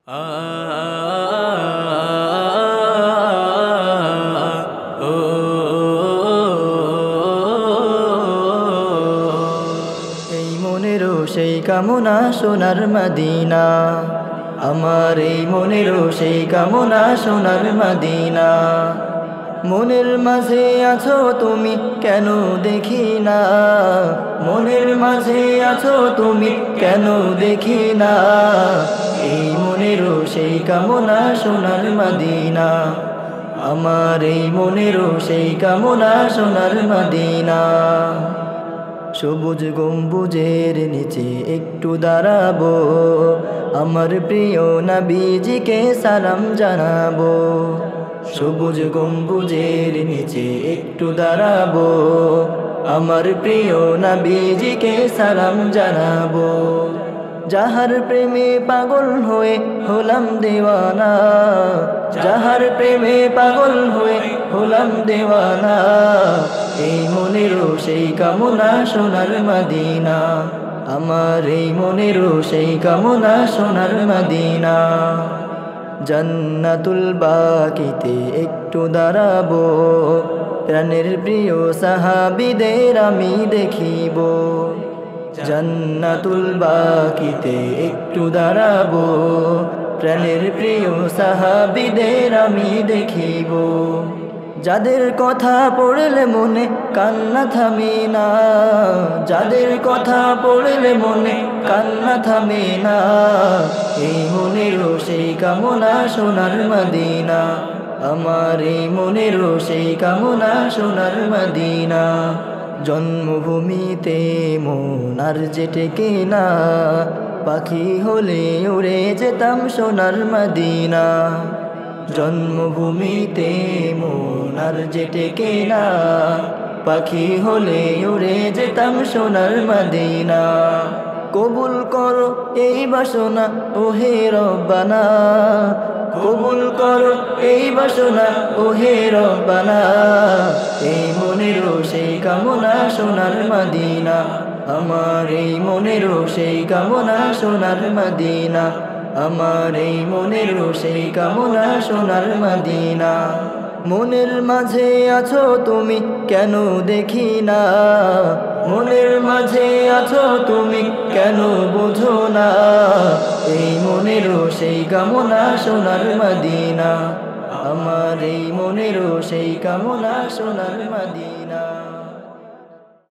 আ ও এই মনেরও সেই কামনা সোনার মদিনা, আমার এই মনেরও সেই কামনা সোনার মদিনা। মনের মাঝে আছো তুমি কেন দেখি না, মনের মাঝে আছো তুমি কেন দেখি না। এই মনেরও সেই কামনা সোনার মদিনা, আমার এই মনেরও সেই কামনা সোনার মদিনা। সবুজ গম্বুজের নিচে একটু দাঁড়াবো, আমার প্রিয় নবীজিকে সালাম জানাবো। সবুজ গম্বুজের নিচে একটু দাঁড়াবো, আমার প্রিয় নবীজিকে সালাম জানাবো। যাহার প্রেমে পাগল হয়ে হলাম দেওয়ানা, যাহার প্রেমে পাগল হয়ে হলাম দেওয়ানা। এই মনেরও সেই কামনা সোনার মদিনা, আমার এই মনেরও সেই কামনা সোনার মদিনা। জান্নাতুল বাকিতে একটু দাঁড়াবো, প্রাণের প্রিয় সাহাবীদের আমি দেখিব। জান্নাতুল বাকিতে একটু দাঁড়াবো, প্রাণের প্রিয় সাহাবীদের আমি দেখিব। যাদের কথা পড়লে মনে কান্না থামে না, যাদের কথা পড়লে মনে কান্না থামে না। এই মনেরও সেই কামনা সোনার মদিনা, আমার এই মনেরও সেই কামনা সোনার মদিনা। জন্মভূমিতে মন আর যে টেকে না, পাখি হলে উড়ে যেতাম সোনার মদিনা। জন্মভূমিতে মন আর যে টেকে না, পাখি হলে উড়ে যেতাম সোনার মদিনা। কবুল করো এই বাসনা ওহে রব্বানা, কবুল করো এই বাসনা ওহে রব্বানা। এই মনেরও সেই কামনা সোনার মদিনা, আমার এই মনেরও সেই কামনা সোনার মদিনা, আমার এই মনেরও সেই কামনা সোনার মদিনা। মনের মাঝে আছো তুমি কেন দেখি না, মনের মাঝে আছো তুমি কেন বোঝো না। এই মনেরও সেই কামনা সোনার মদিনা, আমার এই মনেরও সেই কামনা সোনার মদিনা।